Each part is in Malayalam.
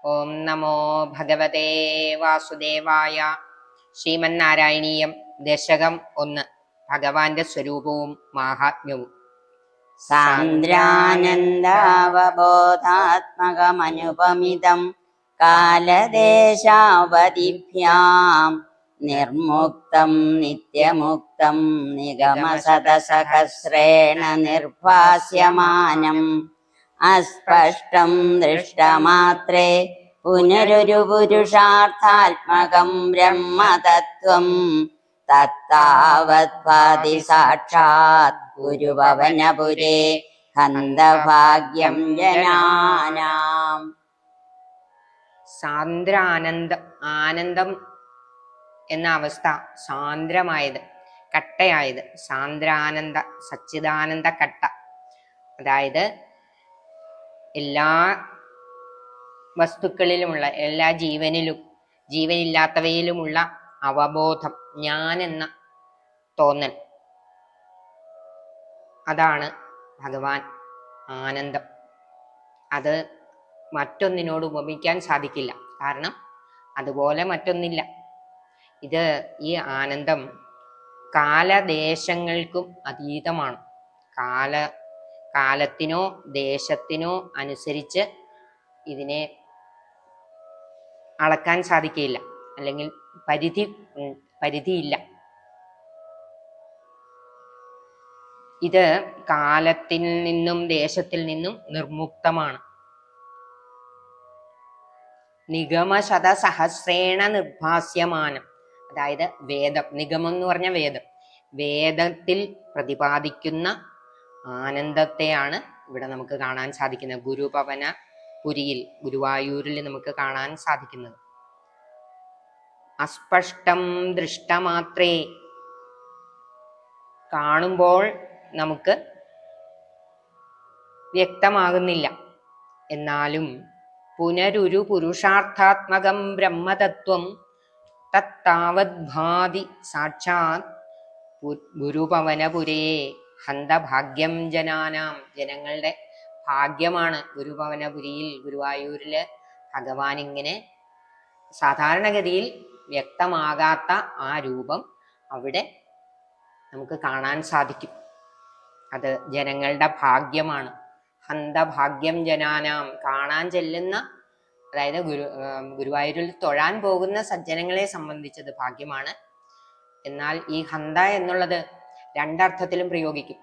ഓം നമോ ഭഗവതേ വാസുദേവായ. ശ്രീമന്നാരായണീയം ദശകം 1. ഭഗവാന്റെ സ്വരൂപവും മാഹാത്മ്യവും. സാന്ദ്രാനന്ദാവബോധാത്മകമനുപമിതം കാലദേശാവധിഭ്യാം നിർമുക്തം നിത്യമുക്തം നിഗമശതസഹസ്രേണ നിർഭാസ്യമാനം അസ്പഷ്ടം ദൃഷ്ടമാത്രേ പുനരൊരു പുരുഷാർത്ഥാത്മകം ബ്രഹ്മതത്വം തത്താവത്പാതി സാക്ഷാത് ഗുരുഭവനപുരേ ഹന്തഭാഗ്യം ജനാനാം. ആനന്ദം എന്ന അവസ്ഥ സാന്ദ്രമായത്, കട്ടയായത്. സാന്ദ്രാനന്ദ, സച്ചിദാനന്ദ കട്ട. അതായത് എല്ലാ വസ്തുക്കളിലുമുള്ള, എല്ലാ ജീവനില്ലാത്തവയിലുമുള്ള അവബോധം, ഞാൻ എന്ന തോന്നൽ, അതാണ് ഭഗവാൻ ആനന്ദം. അത് മറ്റൊന്നിനോട് ഉപമിക്കാൻ സാധിക്കില്ല. കാരണം അതുപോലെ മറ്റൊന്നില്ല. ഈ ആനന്ദം കാലദേശങ്ങൾക്കും അതീതമാണ്. കാലത്തിനോ ദേശത്തിനോ അനുസരിച്ച് ഇതിനെ അളക്കാൻ സാധിക്കില്ല, അല്ലെങ്കിൽ പരിധിയില്ല. ഇത് കാലത്തിൽ നിന്നും ദേശത്തിൽ നിന്നും നിർമുക്തമാണ്. നിഗമശതസഹസ്രേണ നിർഭാസ്യമാനം. അതായത് വേദം, നിഗമം എന്ന് പറഞ്ഞ വേദത്തിൽ പ്രതിപാദിക്കുന്ന ആനന്ദത്തെയാണ് ഇവിടെ നമുക്ക് കാണാൻ സാധിക്കുന്നത്. ഗുരുഭവനപുരിയിൽ, ഗുരുവായൂരിൽ നമുക്ക് കാണാൻ സാധിക്കുന്നത്. അസ്പഷ്ടം ദൃഷ്ടമാത്രേ, കാണുമ്പോൾ നമുക്ക് വ്യക്തമാകുന്നില്ല. എന്നാലും പുനരൊരു പുരുഷാർത്ഥാത്മകം ബ്രഹ്മതത്വം തത്താവത് ഭാതി സാക്ഷാത് ഗുരുഭവനപുരേ ഹന്തഭാഗ്യം ജനാനാം. ജനങ്ങളുടെ ഭാഗ്യമാണ് ഗുരുഭവനപുരിയിൽ, ഗുരുവായൂരില് ഭഗവാൻ ഇങ്ങനെ സാധാരണഗതിയിൽ വ്യക്തമാകാത്ത ആ രൂപം അവിടെ നമുക്ക് കാണാൻ സാധിക്കും. അത് ജനങ്ങളുടെ ഭാഗ്യമാണ്. ഹന്തഭാഗ്യം ജനാനാം, കാണാൻ ചെല്ലുന്ന, അതായത് ഗുരുവായൂരിൽ തൊഴാൻ പോകുന്ന സജ്ജനങ്ങളെ സംബന്ധിച്ചത് ഭാഗ്യമാണ്. എന്നാൽ ഈ ഹന്ത എന്നുള്ളത് രണ്ടർത്ഥത്തിലും പ്രയോഗിക്കും.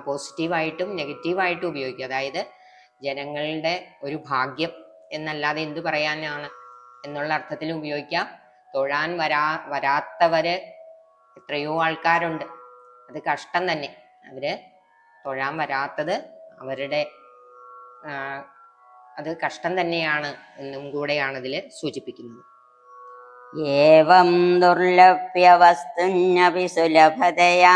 പോസിറ്റീവായിട്ടും നെഗറ്റീവായിട്ടും ഉപയോഗിക്കും. അതായത് ജനങ്ങളുടെ ഒരു ഭാഗ്യം എന്നല്ലാതെ എന്തു പറയാനാണ് എന്നുള്ള അർത്ഥത്തിലും ഉപയോഗിക്കാം. തൊഴാൻ വരാത്തവര് എത്രയോ ആൾക്കാരുണ്ട്. അത് കഷ്ടം തന്നെ. അവര് തൊഴാൻ വരാത്തത് അത് കഷ്ടം തന്നെയാണ് എന്നും കൂടെയാണ് ഇതിൽ സൂചിപ്പിക്കുന്നത്. ഏവം ദുർലഭ്യ വസ്തുന്യപി സുലഭതയാ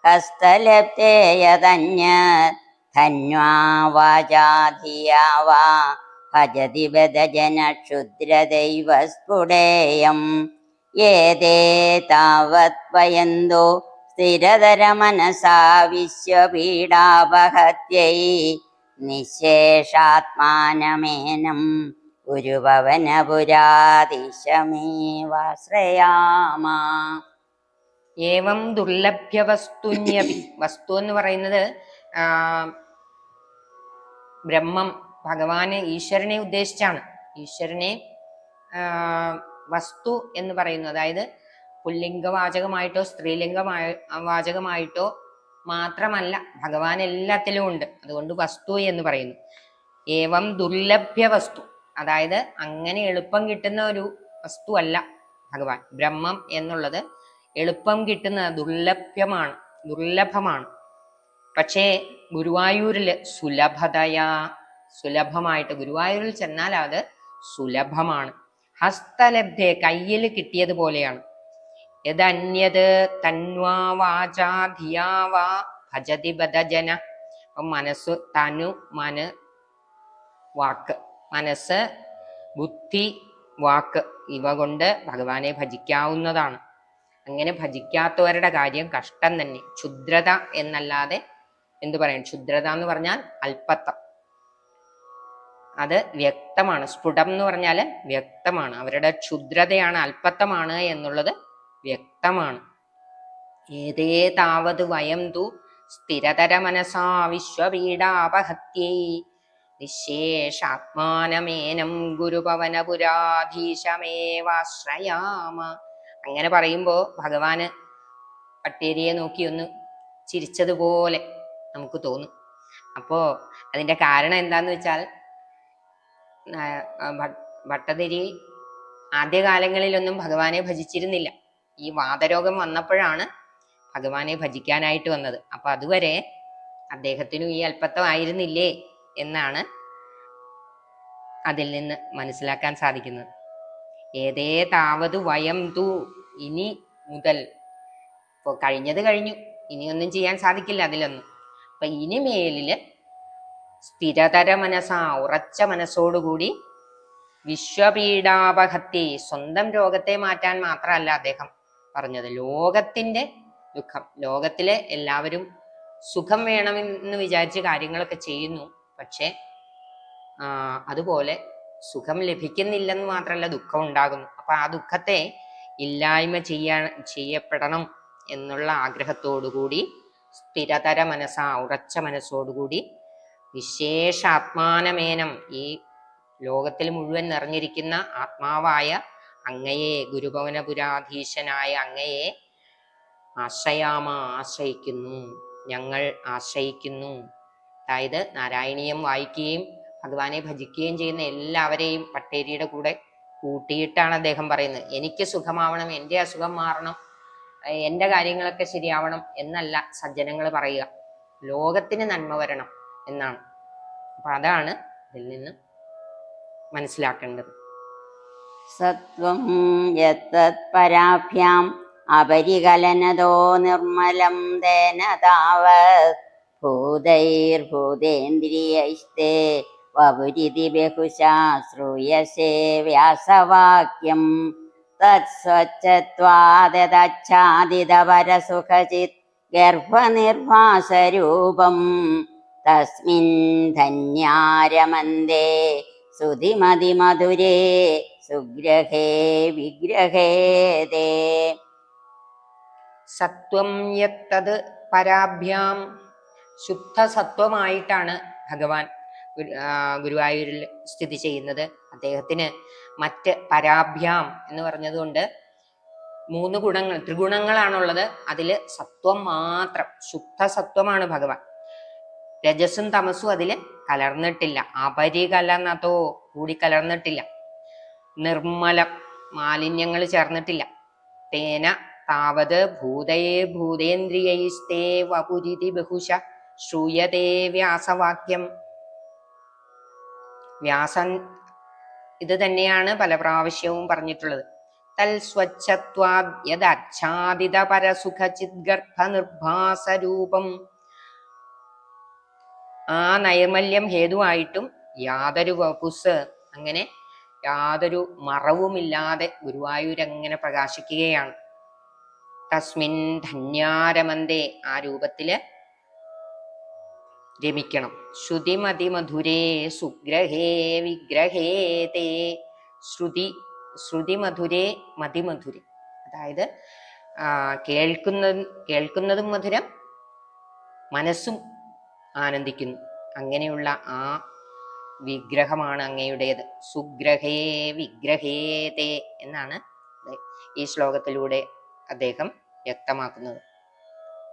ഹസ്തലബ്ധേയതന്യത് ധന്വാ വാചാ ധിയാ വാ ഭജതി ബദജന ക്ഷുദ്രദൈവ സ്ഫുടേയം. ഏതേ താവത് വയന്തോ സ്ഥിരതരമനസാ വിശ്വപീഡാപഹത്यै നിശേഷാത്മാനമേനം ഗുരുഭവനപുരാധീശമേവാശ്രയാമ. ഏവം ദുർലഭ്യ വസ്തുന്യപി. വസ്തു എന്ന് പറയുന്നത് ബ്രഹ്മം, ഭഗവാന്, ഈശ്വരനെ ഉദ്ദേശിച്ചാണ്. ഈശ്വരനെ വസ്തു എന്ന് പറയുന്നു. അതായത് പുല്ലിംഗവാചകമായിട്ടോ സ്ത്രീലിംഗവാചകമായിട്ടോ മാത്രമല്ല, ഭഗവാൻ എല്ലാത്തിലും ഉണ്ട്. അതുകൊണ്ട് വസ്തു എന്ന് പറയുന്നു. ഏവം ദുർലഭ്യ വസ്തു, അതായത് അങ്ങനെ എളുപ്പം കിട്ടുന്ന ഒരു വസ്തു അല്ല ഭഗവാൻ. ബ്രഹ്മം എന്നുള്ളത് എളുപ്പം കിട്ടുന്ന ദുർലഭമാണ്. പക്ഷേ ഗുരുവായൂരില് സുലഭമായിട്ട് ഗുരുവായൂരിൽ ചെന്നാൽ അത് സുലഭമാണ്. ഹസ്തലബ്ധേ, കയ്യിൽ കിട്ടിയതുപോലെയാണ്. യദന്യത് തന്വാ വാചാ ധിയാ വാ ഭജതി ബദജന. മനസ്സ്, വാക്ക്, മനസ്സ്, ബുദ്ധി, വാക്ക് ഇവ കൊണ്ട് ഭഗവാനെ ഭജിക്കാവുന്നതാണ്. അങ്ങനെ ഭജിക്കാത്തവരുടെ കാര്യം കഷ്ടം തന്നെ. ക്ഷുദ്രത എന്നല്ലാതെ എന്തു പറയും? ക്ഷുദ്രത എന്ന് പറഞ്ഞാൽ അല്പത്തം. അത് വ്യക്തമാണ്. സ്ഫുടം എന്ന് പറഞ്ഞാല് വ്യക്തമാണ്. അവരുടെ ക്ഷുദ്രതയാണ്, അല്പത്തമാണ് എന്നുള്ളത് വ്യക്തമാണ്. ഏതേ താവത് വയം തു സ്ഥിരതര മനസാ വിശ്വപീഡാപഹത്യൈ നിശേഷാത്മാനമേനം ഗുരുപവനപുരാധീശമേവാശ്രയാമ. അങ്ങനെ പറയുമ്പോ ഭഗവാന് പട്ടേരിയെ നോക്കി ഒന്ന് ചിരിച്ചതുപോലെ നമുക്ക് തോന്നും. അപ്പോ അതിന്റെ കാരണം എന്താന്ന് വെച്ചാൽ ഭട്ടതിരി ആദ്യകാലങ്ങളിലൊന്നും ഭഗവാനെ ഭജിച്ചിരുന്നില്ല. ഈ വാതരോഗം വന്നപ്പോഴാണ് ഭഗവാനെ ഭജിക്കാനായിട്ട് വന്നത്. അപ്പൊ അതുവരെ അദ്ദേഹത്തിനും ഈ അല്പത്വം ആയിരുന്നില്ലേ എന്നാണ് അതിൽ നിന്ന് മനസ്സിലാക്കാൻ സാധിക്കുന്നത്. ഏതേ താവത് വയം തു, ഇനി മുതൽ, ഇപ്പൊ കഴിഞ്ഞത് കഴിഞ്ഞു, ഇനിയൊന്നും ചെയ്യാൻ സാധിക്കില്ല അതിലൊന്നും. അപ്പൊ ഇനി മേലില് സ്ഥിരതര മനസ്സാ, ഉറച്ച മനസ്സോടുകൂടി വിശ്വപീഡാപഹത്യേ, സ്വന്തം രോഗത്തെ മാറ്റാൻ മാത്രമല്ല അദ്ദേഹം പറഞ്ഞത്, ലോകത്തിന്റെ ദുഃഖം, ലോകത്തിലെ എല്ലാവരും സുഖം വേണമെന്ന് വിചാരിച്ച് കാര്യങ്ങളൊക്കെ ചെയ്യുന്നു. പക്ഷെ അതുപോലെ സുഖം ലഭിക്കുന്നില്ലെന്ന് മാത്രമല്ല, ദുഃഖം ഉണ്ടാകുന്നു. അപ്പൊ ആ ദുഃഖത്തെ ഇല്ലായ്മ ചെയ്യപ്പെടണം എന്നുള്ള ആഗ്രഹത്തോടുകൂടി സ്ഥിരതര മനസ്സാ, ഉറച്ച മനസ്സോടുകൂടി വിശേഷാത്മാനമേനം, ഈ ലോകത്തിൽ മുഴുവൻ നിറഞ്ഞിരിക്കുന്ന ആത്മാവായ അങ്ങയെ, ഗുരുഭവനപുരാധീശനായ അങ്ങയെ ആശ്രയിക്കുന്നു, ഞങ്ങൾ ആശ്രയിക്കുന്നു. അതായത് നാരായണീയം വായിക്കുകയും ഭഗവാനെ ഭജിക്കുകയും ചെയ്യുന്ന എല്ലാവരെയും പട്ടേരിയുടെ കൂടെ കൂട്ടിയിട്ടാണ് അദ്ദേഹം പറയുന്നത്. എനിക്ക് സുഖമാവണം, എൻ്റെ അസുഖം മാറണം, എൻ്റെ കാര്യങ്ങളൊക്കെ ശരിയാവണം എന്നല്ല സജ്ജനങ്ങൾ പറയുക, ലോകത്തിന് നന്മ വരണം എന്നാണ്. അപ്പൊ അതാണ് ഇതിൽ നിന്ന് മനസ്സിലാക്കേണ്ടത്. സത്വം യത്തത് പരാഭ്യാം അപരികലനതോ നിർമ്മലം തേന താവത് ഭൂതൈർഭൂതേന്ദ്രിയൈസ്തേ വപുരിതി ബഹുശാ ശ്രൂയസേ വ്യാസവാക്യം തത്സ്വച്ഛത്വാദച്ഛാദിതപരസുഖചിത് ഗർഭനിർവാസരൂപം തസ്മിൻ ധന്യാരമന്ദേ സുധിമതിമധുരേ സുഗ്രഹേ വിഗ്രഹേതേ. സത്വം യത്തത് പരാഭ്യാം, ശുദ്ധസത്വമായിട്ടാണ് ഭഗവാൻ ഗുരുവായൂരിൽ സ്ഥിതി ചെയ്യുന്നത്. അദ്ദേഹത്തിന് മറ്റ് പരാഭ്യാം എന്ന് പറഞ്ഞതുകൊണ്ട് 3 ഗുണങ്ങൾ, ത്രിഗുണങ്ങളാണുള്ളത്. അതില് സത്വം മാത്രം, ശുദ്ധസത്വമാണ് ഭഗവാൻ. രജസും തമസും അതില് കലർന്നിട്ടില്ല. അപരികലനതോ, കൂടി കലർന്നിട്ടില്ല. നിർമ്മലം, മാലിന്യങ്ങൾ ചേർന്നിട്ടില്ല. തേന താവത് ഭൂതേന്ദ്രിയൈസ്തേ വപുരിതി ബഹുശ ശ്രൂയതേ വ്യാസവാക്യം. വ്യാസൻ ഇത് തന്നെയാണ് പല പ്രാവശ്യവും പറഞ്ഞിട്ടുള്ളത്. തൽ സ്വച്ഛത്വാദ് യദച്ഛാദിത പരസുഖചിത് ഗർഭ നിർഭാസരൂപം. ആ നൈർമല്യം ഹേതുവായിട്ടും യാതൊരു വപുസ്, അങ്ങനെ യാതൊരു മറവുമില്ലാതെ ഗുരുവായൂരങ്ങനെ പ്രകാശിക്കുകയാണ്. തസ്മിൻ ധന്യാരമന്തേ, ആ രൂപത്തില് രമിക്കണം. ശ്രുതിമതിമധുരേ സുഗ്രഹേ വിഗ്രഹേതേ. ശ്രുതിമധുരേ മതിമധുരേ, അതായത് കേൾക്കുന്നതും മധുരം, മനസ്സും ആനന്ദിക്കുന്നു. അങ്ങനെയുള്ള ആ വിഗ്രഹമാണ് അങ്ങയുടേത്. സുഗ്രഹേ വിഗ്രഹേതേ എന്നാണ് ഈ ശ്ലോകത്തിലൂടെ അദ്ദേഹം വ്യക്തമാക്കുന്നത്.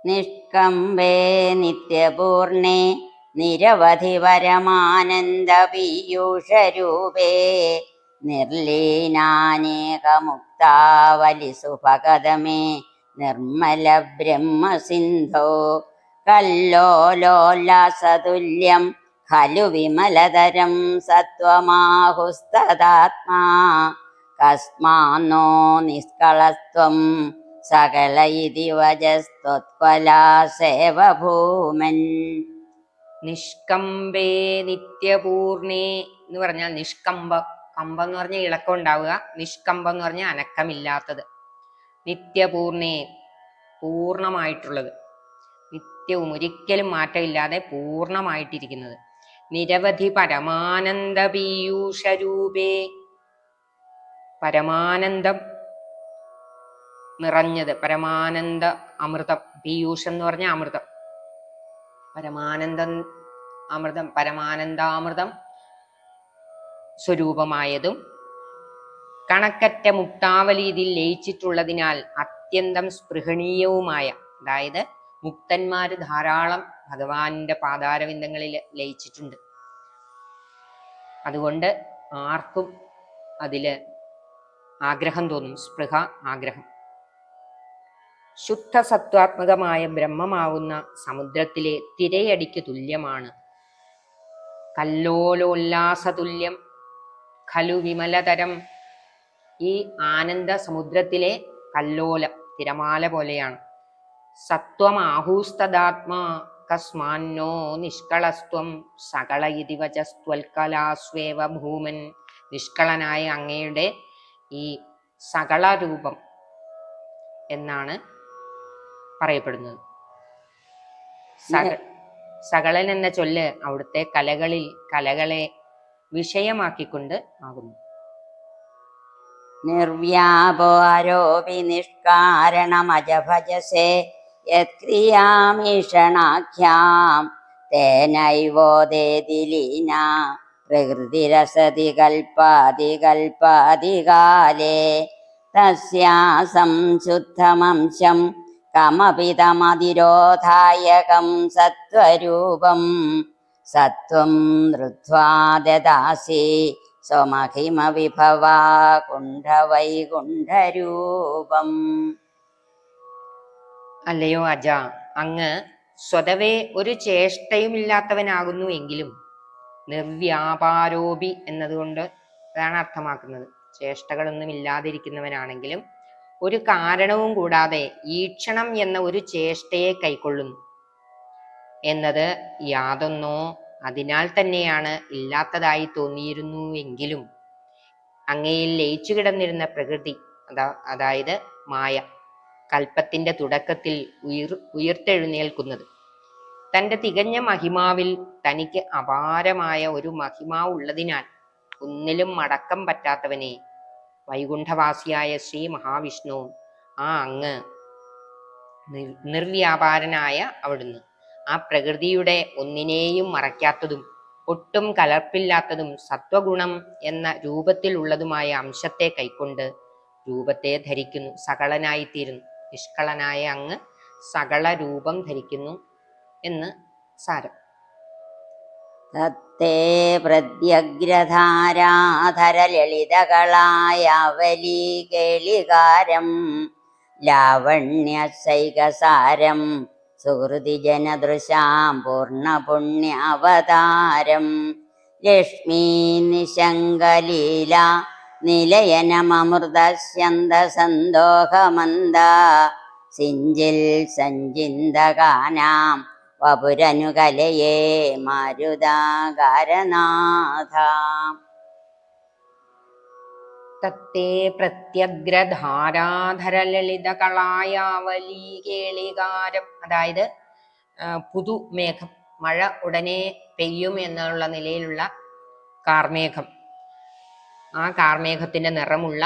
നിഷ്കമ്പേ നിത്യപൂർണേ നിരവധി പരമാനന്ദ പീയൂഷരൂപേ നിർലീനാനേകമുക്താവലിസുഭഗതമേ നിർമ്മല ബ്രഹ്മസിന്ധോ കല്ലോലോല്ലാസതുല്യം ഖലു വിമലതരം സത്വമാഹുസ്തദാത്മാ കസ്മാന്നോ നിഷ്കളസ്ത്വം സകല ഇതി വജസ്ത്വത്കലാസേവഭൂമൻ. നിഷ്കമ്പേ നിത്യപൂർണേ എന്ന് പറഞ്ഞാൽ നിഷ്കമ്പം, കമ്പം എന്ന് പറഞ്ഞാൽ ഇളക്കം ഉണ്ടാവുക, നിഷ്കമ്പം എന്ന് പറഞ്ഞാൽ അനക്കമില്ലാത്തത്. നിത്യപൂർണേ, പൂർണ്ണമായിട്ടുള്ളത്, നിത്യവും ഒരിക്കലും മാറ്റമില്ലാതെ പൂർണ്ണമായിട്ടിരിക്കുന്നത്. നിരവധി പരമാനന്ദ പീയൂഷരൂപേ. പരമാനന്ദം നിറഞ്ഞത്, പരമാനന്ദ അമൃതം. പീയൂഷം എന്ന് പറഞ്ഞ അമൃതം. പരമാനന്ദം അമൃതം, പരമാനന്ദാമൃതം സ്വരൂപമായതും കണക്കറ്റ മുക്താവലി ഇതിൽ ലയിച്ചിട്ടുള്ളതിനാൽ അത്യന്തം സ്പൃഹണീയവുമായ, അതായത് മുക്തന്മാര് ധാരാളം ഭഗവാന്റെ പാതാരവിന്ദങ്ങളിൽ ലയിച്ചിട്ടുണ്ട്. അതുകൊണ്ട് ആർക്കും അതില് ആഗ്രഹം തോന്നും, സ്പൃഹ, ആഗ്രഹം. ശുദ്ധ സത്വാത്മകമായ ബ്രഹ്മമാവുന്ന സമുദ്രത്തിലെ തിരയടിക്ക് തുല്യമാണ്. കല്ലോലോല്ലാസതുല്യം ഖലു വിമലതരം. ഈ ആനന്ദ സമുദ്രത്തിലെ കല്ലോല, തിരമാല പോലെയാണ്. സത്വമാഹൂസ്തദാത്മാ കസ്മാന്നോ നിഷ്കളസ്ത്വം സകള ഇതി വചസ്ത്വൽക്കലാസ്വേവ ഭൂമൻ. നിഷ്കളനായ അങ്ങയുടെ ഈ സകള രൂപം എന്നാണ് പറയപ്പെടുന്നത്. സകളൻ എന്ന ചൊല്ല് അവിടുത്തെ കലകളെ വിഷയമാക്കിക്കൊണ്ട് ആകുന്നു. നിർവ്യാപോ ആരോപി നിഷ്കാരണമജഭജസേ യത്ക്രിയാമീഷണാഖ്യാം തേനൈവോദേതി ലീന പ്രകൃതിരസതി കൽപ്പാതികാലേ തസ്യാസം ശുദ്ധമംശം കമപിതമതിരോധായകം സത്വരൂപം സത്വം ധൃത്വാ ദദാസി സ്വമഹിമ വിഭവാ കുണ്ഠവൈകുണ്ഠരൂപം. അല്ലയോ അജ, അങ്ങ് സ്വതവേ ഒരു ചേഷ്ടയുമില്ലാത്തവനാകുന്നു എങ്കിലും നിർവ്യാപാരോപി എന്നതുകൊണ്ട് അതാണ് അർത്ഥമാക്കുന്നത്. ചേഷ്ടകളൊന്നും ഇല്ലാതിരിക്കുന്നവനാണെങ്കിലും ഒരു കാരണവും കൂടാതെ ഈക്ഷണം എന്ന ഒരു ചേഷ്ടയെ കൈക്കൊള്ളുന്നു എന്നത് യാതൊന്നോ അതിനാൽ തന്നെയാണ് ഇല്ലാത്തതായി തോന്നിയിരുന്നു എങ്കിലും അങ്ങയിൽ ലയിച്ചു കിടന്നിരുന്ന പ്രകൃതി, അതായത് മായ, കൽപ്പത്തിന്റെ തുടക്കത്തിൽ ഉയർത്തെഴുന്നേൽക്കുന്നത്. തന്റെ തികഞ്ഞ മഹിമാവിൽ തനിക്ക് അപാരമായ ഒരു മഹിമാവ് ഉള്ളതിനാൽ ഒന്നിലും മടക്കം പറ്റാത്തവനെ വൈകുണ്ഠവാസിയായ ശ്രീ മഹാവിഷ്ണു, ആ അങ്ങ് നിർവ്യാപാരനായ അവിടുന്ന് ആ പ്രകൃതിയുടെ ഒന്നിനെയും മറയ്ക്കാത്തതും ഒട്ടും കലർപ്പില്ലാത്തതും സത്വഗുണം എന്ന രൂപത്തിലുള്ളതുമായ അംശത്തെ കൈക്കൊണ്ട് രൂപത്തെ ധരിക്കുന്നു, സകളനായിത്തീരുന്നു. നിഷ്കളനായ അങ്ങ് സകള രൂപം ധരിക്കുന്നു എന്ന് സാരം. തത്തേ പ്രത്യഗ്രധാരാധരലളിതകളായവലീ കേളികാരം ലാവണ്യസൈകസാരം സുഹൃതി ജനദൃശാം പൂർണ്ണപുണ്യാവതാരം ലക്ഷ്മീ നിശങ്കലീല നിലയനമൃതസ്യന്ദസന്തോഹമന്ദ സിഞ്ചിൽ സഞ്ചിന്തകാനാം വപുരനുകലയേ മാരുതാകാരനാഥ. തത്തേ പ്രത്യഗ്രധാരാധരലളിതകളായാവലീ കേളികാരം, അതായത് പുതുമേഘം, മഴ ഉടനെ പെയ്യും എന്നുള്ള നിലയിലുള്ള കാർമേഘം. ആ കാർമേഘത്തിന്റെ നിറമുള്ള,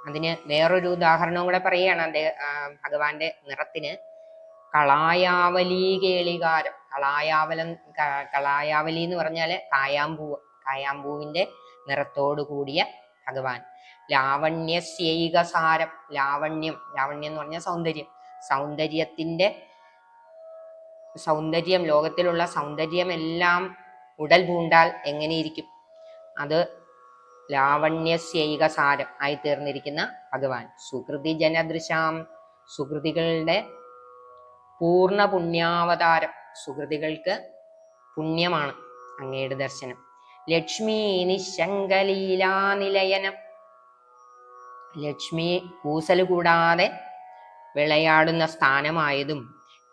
അതിന് വേറൊരു ഉദാഹരണവും കൂടെ പറയുകയാണ് ഭഗവാന്റെ നിറത്തിന്. കളായാവലീ കേളികാരം. കളായാവലി എന്ന് പറഞ്ഞാല് കായാമ്പൂവ്, കായാമ്പൂവിന്റെ നിറത്തോടു കൂടിയ ഭഗവാൻ. ലാവണ്യസ്യൈകസാരം. ലാവണ്യം എന്ന് പറഞ്ഞാൽ സൗന്ദര്യം. സൗന്ദര്യം, ലോകത്തിലുള്ള സൗന്ദര്യമെല്ലാം ഉടൽ പൂണ്ടാൽ എങ്ങനെയിരിക്കും? അത് ലാവണ്യസ്യൈകസാരം ആയി തീർന്നിരിക്കുന്ന ഭഗവാൻ. സുകൃതി ജനദൃശാം, സുകൃതികളുടെ പൂർണ്ണ പുണ്യാവതാരം. സുകൃതികൾക്ക് പുണ്യമാണ് അങ്ങയുടെ ദർശനം. ലക്ഷ്മി നിശങ്കലീലാനിലയനം. ലക്ഷ്മി കൂസല് കൂടാതെ വിളയാടുന്ന സ്ഥാനമായതും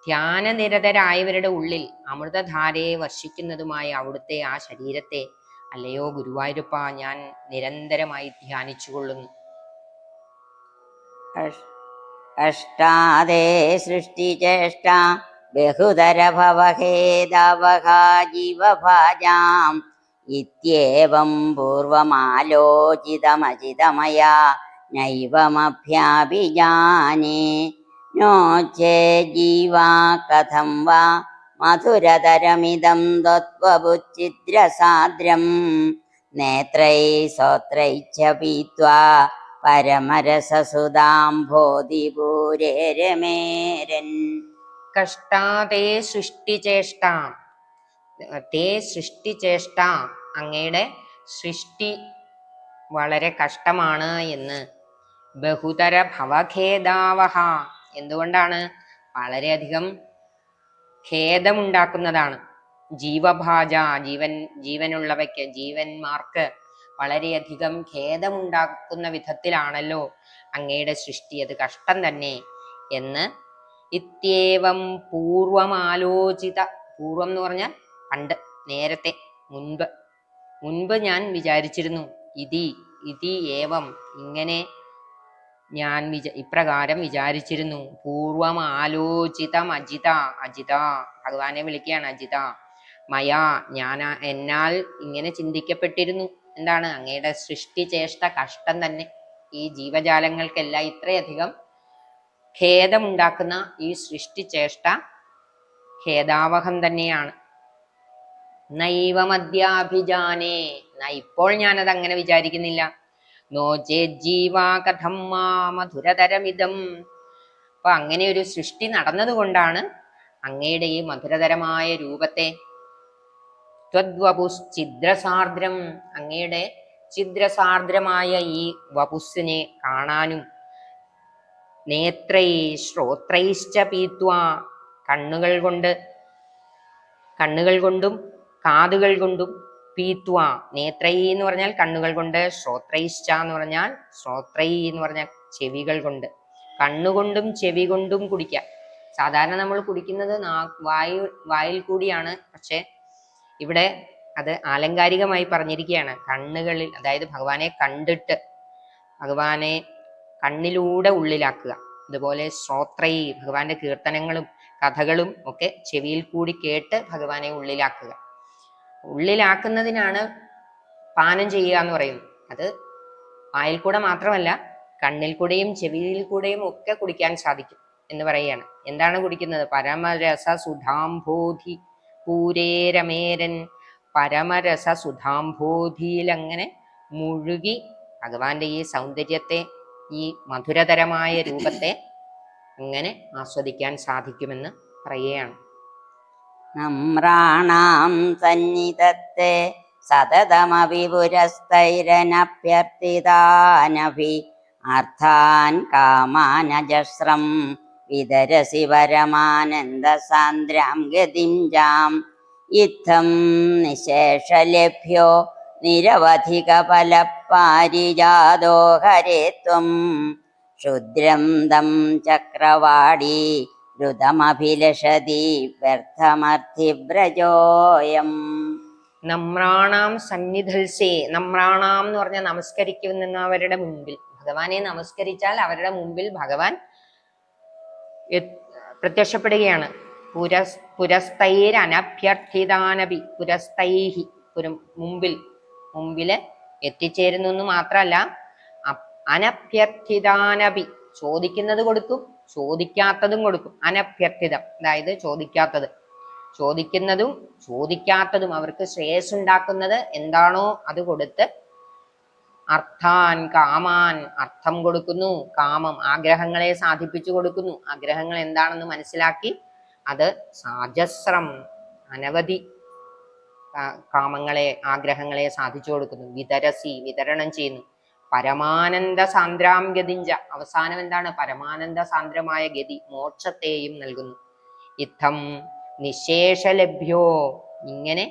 ധ്യാനനിരതരായവരുടെ ഉള്ളിൽ അമൃതധാരയെ വർഷിക്കുന്നതുമായ അവിടുത്തെ ആ ശരീരത്തെ, അല്ലയോ ഗുരുവായൂരപ്പ, ഞാൻ നിരന്തരമായി ധ്യാനിച്ചുകൊള്ളുന്നു. അഷ്ടാദേ സൃഷ്ടിചേഷ്ട ബഹുതര ഭവഹേദവഹാ ജീവഭാജാം ഇത്യേവം പൂർവമാലോചിതമജിതമയാ നൈവമഭ്യാഭിജാനേ നോ ജീവാ കഥം വാ മധുരതരമിദം ത്വദ്വപുച്ഛിദ്രസാദ്രം നേത്രൈ സോത്രൈശ്ച പീത്വാ പരമരസസുധാംഭോധിപൂരേരമേരൻ. കഷ്ടാതേ സൃഷ്ടിചേഷ്ട, തേ സൃഷ്ടിചേഷ്ട, അങ്ങയുടെ സൃഷ്ടി വളരെ കഷ്ടമാണ് എന്ന്. ബഹുതര ഭവഖേദാവഹ, എന്തുകൊണ്ടാണ്? വളരെയധികം ഖേദമുണ്ടാക്കുന്നതാണ്. ജീവഭാജ, ജീവനുള്ളവയ്ക്ക്, ജീവന്മാർക്ക് വളരെയധികം ഖേദമുണ്ടാക്കുന്ന വിധത്തിലാണല്ലോ അങ്ങയുടെ സൃഷ്ടി, അത് കഷ്ടം തന്നെ എന്ന്. ഇത്യേവം പൂർവമാലോചിത, പൂർവം എന്ന് പറഞ്ഞാൽ പണ്ട്, നേരത്തെ, മുൻപ് ഞാൻ വിചാരിച്ചിരുന്നു. ഇതി ഏവം, ഇങ്ങനെ ഞാൻ ഇപ്രകാരം വിചാരിച്ചിരുന്നു. പൂർവം ആലോചിതം അജിത, ഭഗവാനെ വിളിക്കുകയാണ് അജിത. മയാ, എന്നാൽ ഇങ്ങനെ ചിന്തിക്കപ്പെട്ടിരുന്നു. എന്താണ്? അങ്ങയുടെ സൃഷ്ടിചേഷ്ട കഷ്ടം തന്നെ. ഈ ജീവജാലങ്ങൾക്കെല്ലാം ഇത്രയധികം ഖേദമുണ്ടാക്കുന്ന ഈ സൃഷ്ടിചേഷ്ട ഖേദാവഹം തന്നെയാണ്. നൈവമദ്യാഭിജാനേ, ഇപ്പോൾ ഞാനത് അങ്ങനെ വിചാരിക്കുന്നില്ല. നോ ജീവാ കഥം മാ മധുരതരമിതം. അപ്പൊ അങ്ങനെ ഒരു സൃഷ്ടി നടന്നതുകൊണ്ടാണ് അങ്ങയുടെ ഈ മധുരതരമായ രൂപത്തെ, ത്വദ്വപുശ്ചിദ്രസാർദ്രം, അങ്ങയുടെ ഛിദ്രസാർദ്രമായ ഈ വപുസ്സിനെ കാണാനും, നേത്രൈ ശ്രോത്രൈശ്ച പീത്വാ, കണ്ണുകൾ കൊണ്ടും കാതുകൾ കൊണ്ടും, പീത്വാ, നേത്രൈ എന്ന് പറഞ്ഞാൽ കണ്ണുകൾ കൊണ്ട്, ശ്രോത്രൈശ്ച എന്ന് പറഞ്ഞാൽ ചെവികൾ കൊണ്ട്. കണ്ണുകൊണ്ടും ചെവി കൊണ്ടും കുടിക്കാം. സാധാരണ നമ്മൾ കുടിക്കുന്നത് വായിൽ കൂടിയാണ്. പക്ഷെ ഇവിടെ അത് ആലങ്കാരികമായി പറഞ്ഞിരിക്കുകയാണ്. കണ്ണുകളിൽ, അതായത് ഭഗവാനെ കണ്ടിട്ട് ഭഗവാനെ കണ്ണിലൂടെ ഉള്ളിലാക്കുക. അതുപോലെ ശ്രോത്രൈ, ഭഗവാന്റെ കീർത്തനങ്ങളും കഥകളും ഒക്കെ ചെവിയിൽ കൂടി കേട്ട് ഭഗവാനെ ഉള്ളിലാക്കുന്നതിനാണ് പാനം ചെയ്യുക എന്ന് പറയുന്നത്. അത് വായിൽ കൂടെ മാത്രമല്ല, കണ്ണിൽ കൂടെയും ചെവിയിൽ കൂടെയും ഒക്കെ കുടിക്കാൻ സാധിക്കും എന്ന് പറയുകയാണ്. എന്താണ് കുടിക്കുന്നത്? പരമരസ സുധാംഭോധി പൂരേരമേരൻ. പരമരസ സുധാംഭോധിയിൽ അങ്ങനെ മുഴുകി ഭഗവാന്റെ ഈ സൗന്ദര്യത്തെ, ഈ മധുരതരമായ രൂപത്തെ അങ്ങനെ ആസ്വദിക്കാൻ സാധിക്കുമെന്ന് പറയുകയാണ്. നമ്രാണാം സന്നിധത്തെ സതതമപി പുരസ്തൈരനഭ്യർത്ഥിതാനഭി അർത്ഥാൻ കാമാനജസ്രം വിതരസി പരമാനന്ദസാന്ദ്രാം ഗതിം ജാം. ഇത്തം നിശേഷലഭ്യോ നിരവധിക ഫലപാരിജാതോ ഹരേ ത്വം ക്ഷുദ്രം തം ചക്രവാടി ദ്രുതമഭിലഷതി വ്യർത്ഥമർത്ഥിവ്രജോയം. നമ്രാണാം സന്നിധൽസേ, നമ്രാണാം എന്ന് പറഞ്ഞാൽ നമസ്കരിക്കുന്നവരുടെ മുൻപിൽ, ഭഗവാനെ നമസ്കരിച്ചാൽ അവരുടെ മുമ്പിൽ ഭഗവാൻ പ്രത്യക്ഷപ്പെടുകയാണ്. പുരസ്തൈരനഭ്യർത്ഥിതാനപി, പുരസ്തൈഹി, മുമ്പില് എത്തിച്ചേരുന്നു എന്ന് മാത്രമല്ല, അനഭ്യർത്ഥിതാനപി, ചോദിക്കുന്നത് കൊടുക്കും, ചോദിക്കാത്തതും കൊടുക്കും. അനഭ്യർത്ഥിതം, അതായത് ചോദിക്കുന്നതും ചോദിക്കാത്തതും അവർക്ക് ശ്രേയസ്സുണ്ടാക്കുന്നത് എന്താണോ അത് കൊടുത്ത്, അർത്ഥാൻ കാമാൻ, അർത്ഥം കൊടുക്കുന്നു, കാമം ആഗ്രഹങ്ങളെ സാധിപ്പിച്ചു കൊടുക്കുന്നു. ആഗ്രഹങ്ങൾ എന്താണെന്ന് മനസ്സിലാക്കി അത് സാജസ്രം, അനവധി ആഗ്രഹങ്ങളെ സാധിച്ചു കൊടുക്കുന്നു. വിതരസി, വിതരണം ചെയ്യുന്നു. പരമാനന്ദ സാന്ദ്രാം ഗതിഞ്ച, അവസാനം എന്താണ്? പരമാനന്ദ സാന്ദ്രമായ ഗതി, മോക്ഷത്തെയും നൽകുന്നു. ഇത്തം നിശേഷലഭ്യോ, ഇങ്ങനെ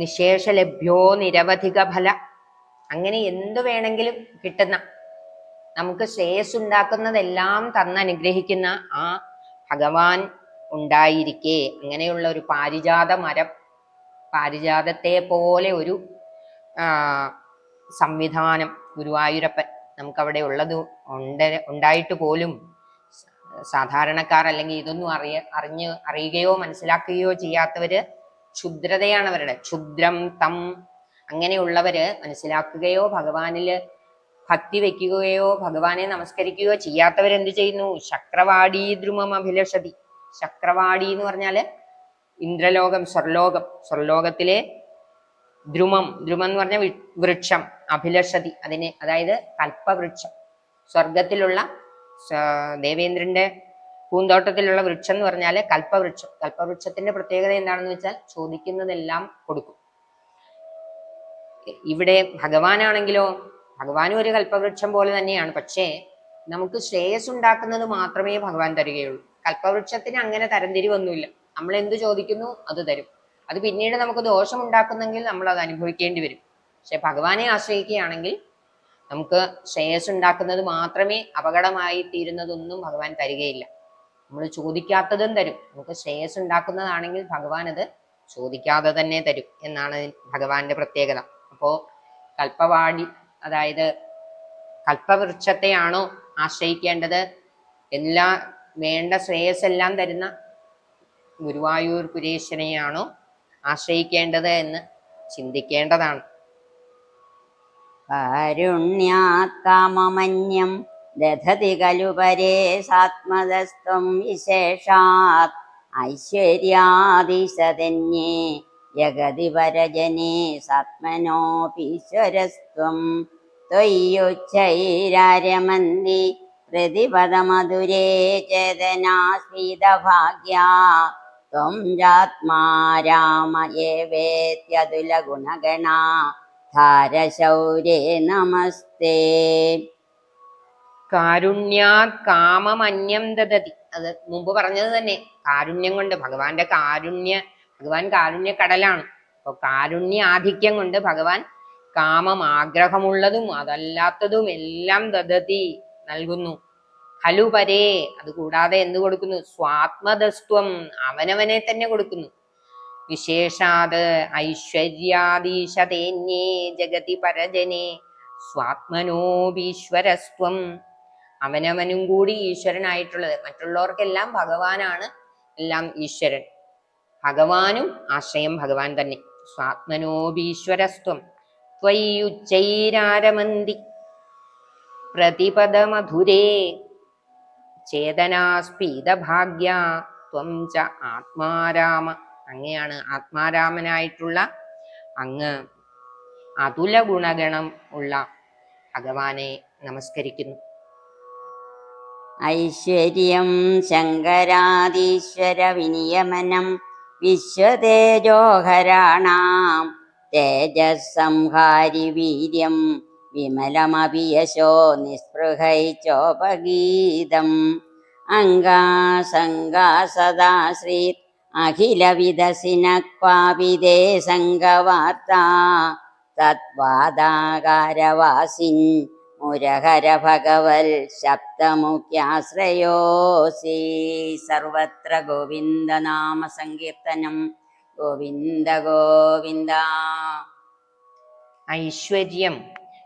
നിശേഷലഭ്യോ നിരവധിക ഫല, അങ്ങനെ എന്തു വേണമെങ്കിലും കിട്ടുന്ന, നമുക്ക് ശ്രേയസ് ഉണ്ടാക്കുന്നതെല്ലാം തന്നനുഗ്രഹിക്കുന്ന ആ ഭഗവാൻ ഉണ്ടായിരിക്കെ, അങ്ങനെയുള്ള ഒരു പാരിജാത മരം, പാരിജാതത്തെ പോലെ ഒരു സംവിധാനം ഗുരുവായൂരപ്പൻ നമുക്കവിടെ ഉള്ളത് ഉണ്ടായിട്ട് പോലും സാധാരണക്കാർ അല്ലെങ്കിൽ ഇതൊന്നും അറിയുകയോ മനസ്സിലാക്കുകയോ ചെയ്യാത്തവര്, ക്ഷുദ്രതയാണ് അവരുടെ. ക്ഷുദ്രം തം, അങ്ങനെയുള്ളവര് മനസ്സിലാക്കുകയോ ഭഗവാനില് ഭക്തി വെക്കുകയോ ഭഗവാനെ നമസ്കരിക്കുകയോ ചെയ്യാത്തവരെന്ത് ചെയ്യുന്നു? ശക്രവാടീ ദ്രുമം അഭിലഷതി. ശക്രവാടി എന്ന് പറഞ്ഞാല് ഇന്ദ്രലോകം, സ്വർലോകത്തിലെ ദ്രുമം എന്ന് പറഞ്ഞ വൃക്ഷം, അഭിലഷതി അതിനെ, അതായത് കൽപ്പവൃക്ഷം, സ്വർഗത്തിലുള്ള ദേവേന്ദ്രന്റെ പൂന്തോട്ടത്തിലുള്ള വൃക്ഷം എന്ന് പറഞ്ഞാല് കൽപ്പവൃക്ഷം. കൽപ്പവൃക്ഷത്തിന്റെ പ്രത്യേകത എന്താണെന്ന് വെച്ചാൽ ചോദിക്കുന്നതെല്ലാം കൊടുക്കും. ഇവിടെ ഭഗവാനാണെങ്കിലോ, ഭഗവാനും ഒരു കൽപ്പവൃക്ഷം പോലെ തന്നെയാണ്. പക്ഷേ നമുക്ക് ശ്രേയസ് ഉണ്ടാക്കുന്നത് മാത്രമേ ഭഗവാൻ തരികയുള്ളൂ. കൽപ്പവൃക്ഷത്തിന് അങ്ങനെ തരംതിരിവൊന്നുമില്ല. നമ്മൾ എന്ത് ചോദിക്കുന്നു അത് തരും. അത് പിന്നീട് നമുക്ക് ദോഷം ഉണ്ടാക്കുന്നെങ്കിൽ നമ്മൾ അത് അനുഭവിക്കേണ്ടി വരും. പക്ഷെ ഭഗവാനെ ആശ്രയിക്കുകയാണെങ്കിൽ നമുക്ക് ശ്രേയസ് ഉണ്ടാക്കുന്നത് മാത്രമേ, അപകടമായി തീരുന്നതൊന്നും ഭഗവാൻ തരികയില്ല. നമ്മൾ ചോദിക്കാത്തതും തരും. നമുക്ക് ശ്രേയസ് ഉണ്ടാക്കുന്നതാണെങ്കിൽ ഭഗവാൻ അത് ചോദിക്കാതെ തന്നെ തരും എന്നാണ് ഭഗവാന്റെ പ്രത്യേകത. അപ്പോ കൽപ്പവാടി, അതായത് കൽപ്പവൃക്ഷത്തെയാണോ ആശ്രയിക്കേണ്ടത്, എല്ലാ വേണ്ട ശ്രേയസ് എല്ലാം തരുന്ന ഗുരുവായൂർ പുരേശ്വരനെയാണോ ആശ്രയിക്കേണ്ടത് എന്ന് ചിന്തിക്കേണ്ടതാണ്. കാരുണ്യാത് കാമമന്യം ദധതി ഖലു പരേ സാത്മതസ്ത്വം വിശേഷാത് ഐശ്വര്യാദിശതന്യേ ജഗതി പരജനേ സാത്മനോപീശ്വരസ്ത്വം ത്വയ്യുച്ചൈരാരമന്തി പ്രതിപദമധുരേ ചേതനാസ്ഫീതഭാഗ്യാ ത്വം ചാത്മാ രാമ ഏവേത്യതുലഗുണഗണാ ധാരശൗരേ നമസ്തേ. കാരുണ്യാത് കാമമന്യം ദദതി, അത് മുമ്പ് പറഞ്ഞത് തന്നെ. കാരുണ്യം കൊണ്ട് ഭഗവാൻ കാരുണ്യക്കടലാണ്. അപ്പൊ കാരുണ്യ ആധിക്യം കൊണ്ട് ഭഗവാൻ കാമം, ആഗ്രഹമുള്ളതും അതല്ലാത്തതും എല്ലാം ദദതി, നൽകുന്നു. ഖലു പരേ, അത് കൂടാതെ എന്ത് കൊടുക്കുന്നു? സ്വാത്മതസ്ത്വം, അവനവനെ തന്നെ കൊടുക്കുന്നു. വിശേഷാത് ഐശ്വര്യാദീശതേന്യേ ജഗതി പരജനേ സ്വാത്മനോപീശ്വരസ്ത്വം, അവനവനും കൂടി ഈശ്വരനായിട്ടുള്ളത്. മറ്റുള്ളവർക്കെല്ലാം ഭഗവാനാണ് എല്ലാം ഈശ്വരൻ. ഭഗവാനും ആശ്രയം ഭഗവാൻ തന്നെ. സ്വാത്മനോപീശ്വരസ്ത്വം ത്വയ്യുച്ചൈരാരമന്തി പ്രതിപദമധുരേ ചേതനാസ്ഫീതഭാഗ്യ ത്വം ച ആത്മാരാമ, അങ്ങയാണ് ആത്മാരാമനായിട്ടുള്ള അങ്ങ് അതുല ഗുണഗണം ഉള്ള ഭഗവാനെ നമസ്കരിക്കുന്നു. ഐശ്വര്യം ശങ്കരാദീശ്വര വിനിയമനം വിശ്വതേജോഹരാണാം തേജസ്സംഹാരി വീര്യം വിമലമപി യശോ നിസ്പൃഹൈചോപഗീതം അംഗാസംഗാ സദാ ശ്രീ അഖില വിദസിന ക്വാപിദേ സംഗവാർത്താ തദ്വാദാകാരവാസിൻ മുരഹര ഭഗവൽ ശബ്ദമുഖ്യാശ്രയോസി. സർവത്ര ഗോവിന്ദനാമ സങ്കീർത്തനം. ഗോവിന്ദ ഗോവിന്ദ. ഐശ്വര്യം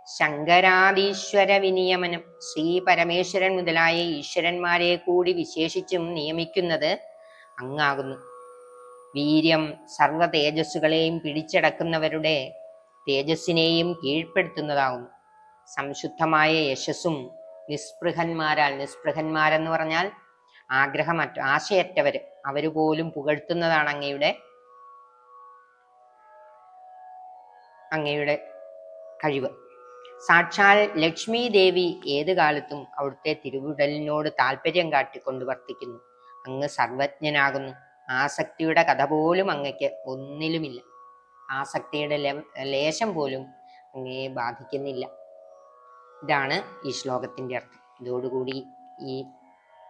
ശങ്കരാദീശ്വര വിനിയമനം, ശ്രീ പരമേശ്വരൻ മുതലായ ഈശ്വരന്മാരെ കൂടി വിശേഷിച്ചും നിയമിക്കുന്നത് അങ്ങാകുന്നു. വീര്യം, സർവ തേജസ്സുകളെയും പിടിച്ചടക്കുന്നവരുടെ തേജസ്സിനെയും കീഴ്പ്പെടുത്തുന്നതാകുന്നു. സംശുദ്ധമായ യശസ്സും നിസ്പൃഹന്മാരെന്ന് പറഞ്ഞാൽ ആശയറ്റവര്, അവര് പോലും പുകഴ്ത്തുന്നതാണ് അങ്ങയുടെ കഴിവ്. സാക്ഷാൽ ലക്ഷ്മി ദേവി ഏത് കാലത്തും അവിടുത്തെ തിരുവുടലിനോട് താല്പര്യം കാട്ടിക്കൊണ്ട് വർത്തിക്കുന്നു. അങ്ങ് സർവജ്ഞനാകുന്നു. ആസക്തിയുടെ കഥ പോലും അങ്ങയ്ക്ക് ഒന്നിലുമില്ല. ആസക്തിയുടെ ലേശം പോലും അങ്ങയെ ബാധിക്കുന്നില്ല. ഇതാണ് ഈ ശ്ലോകത്തിന്റെ അർത്ഥം. ഇതോടുകൂടി ഈ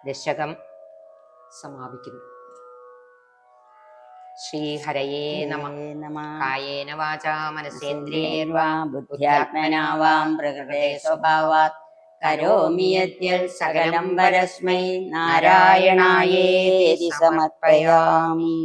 ദശകം സമാപിക്കുന്നു. ശ്രീഹരയേ നമഃ. കായേന വാചാ മനസേന്ദ്രിയേർവാ ബുദ്ധ്യാത്മനാ വാം പ്രകൃതേ സ്വഭാവാത് കരോമി യദ്യത് സകലം പരസ്മൈ നാരായണായേതി സമർപ്പയാമി.